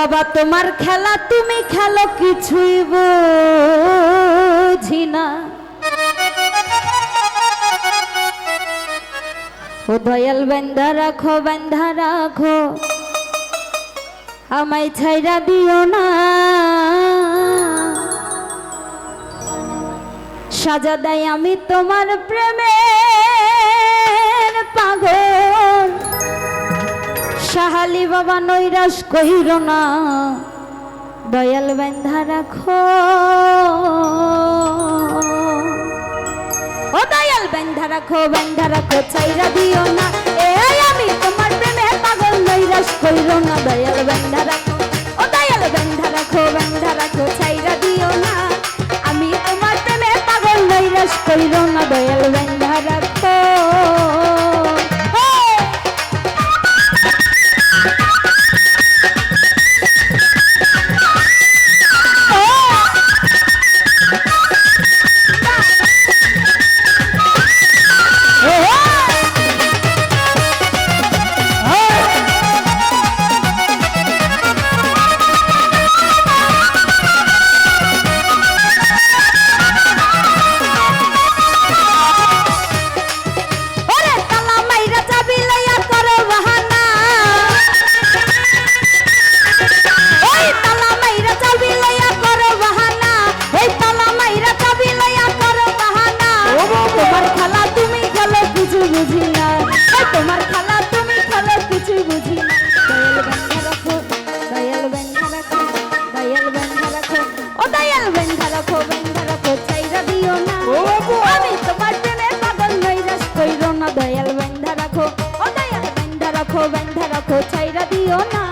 বাবা তোমার খেলা তুমি খেলো কিছুই বুঝি না। ও দয়াল বান্ধা রাখো আমায় ছাইরা দিও না। সাজা দেয় আমি তোমার প্রেমের পাগল। সাহালি বাবা নৈরাশ কইরো না, দয়াল বান্ধা রাখো। ও দয়াল বান্ধা রাখো ছাইরা দিও না। আমি তোমার প্রেমের পাগল নৈরাশ কইরো না, দয়াল বান্ধা রাখো। ও দয়াল বান্ধা রাখো ছাইরা দিও না। আমি তোমার প্রেমের পাগল নৈরাশ কইরো না, দয়াল বান্ধা রাখো। ছাইরা দিও না,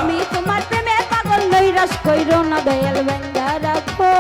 আমি তোমার প্রেমে পাগল নৈরাশ কইরো না, দয়াল বান্ধা রাখো।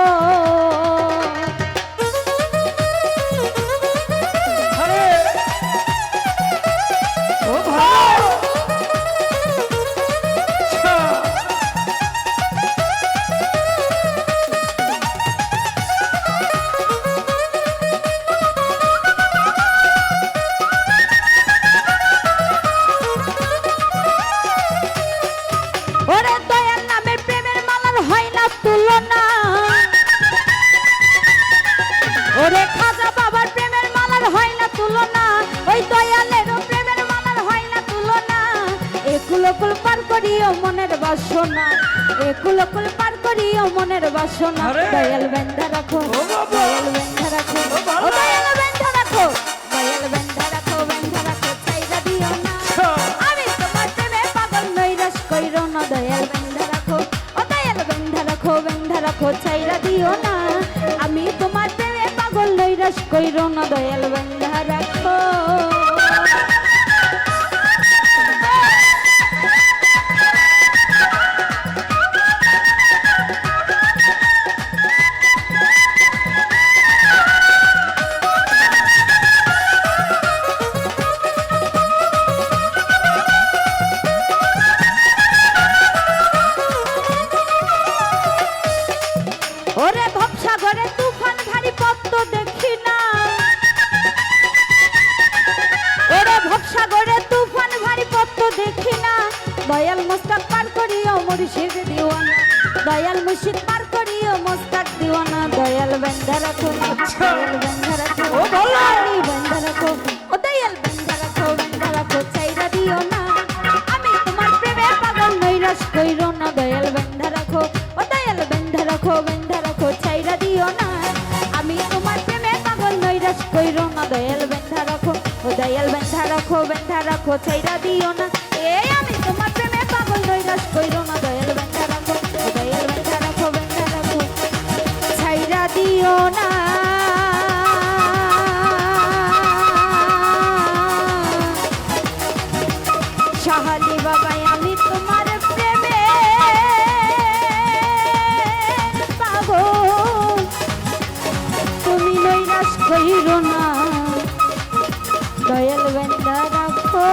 ওরে খাজা বাবার প্রেমের মালার হয় না তুলনা, ওই দয়ালের প্রেমের মালার হয় না তুলনা। একুলকুল পার করিও মনের বাসনা, একুলকুল পার করিও মনের বাসনা, দয়াল বান্ধা রাখো, দয়াল বান্ধা রাখো, ও দয়াল বান্ধা রাখো, দয়াল বান্ধা রাখো, ছাইরা দিও না। আমি তোমার প্রেমে পাগল নৈরাশ কইরো না, দয়াল বান্ধা রাখো, ও দয়াল বান্ধা রাখো, ছাইরা দিও না। আমি তোমার প্রেমে পাগল নৈরাশ কইরো না, দয়াল বান্ধা রাখো। ওরে ভবসাগরে তুফান ভারী পদ্ম দেখি না, ওরে ভবসাগরে তুফান ভারী পদ্ম দেখি না। দয়াল মুস্তাক পার করিও মুর্শিদ দিওয়ানা, দয়াল মুর্শিদ পার করিও মুস্তাক দিওয়ানা, দয়াল বান্ধা রাখো, দয়াল বান্ধা রাখো, ও দয়াল বান্ধা রাখো, ও দয়াল বান্ধা রাখো, ছাইরা দিও না। আমি তোমার প্রেমে পাগল নৈরাশ কইরো না, দয়াল বান্ধা রাখো, ও দয়াল বান্ধা রাখো, ছাইরা দিও না। আমি তোমার প্রেমে পাগল নৈরাশ কইরো না, দয়াল বান্ধা রাখো, ও দয়াল বান্ধা রাখো, ছাইরা দিও না। আমি তোমার প্রেমে পাগল নৈরাশ কইরো না, দয়াল বান্ধা রাখো, ও দয়াল বান্ধা রাখো, ছাইরা দিও না। সাহালি বাবাই আমি তোমার প্রেমে পাগল, তুমি নৈরাশ কইরো না, দয়াল বান্ধা রাখো।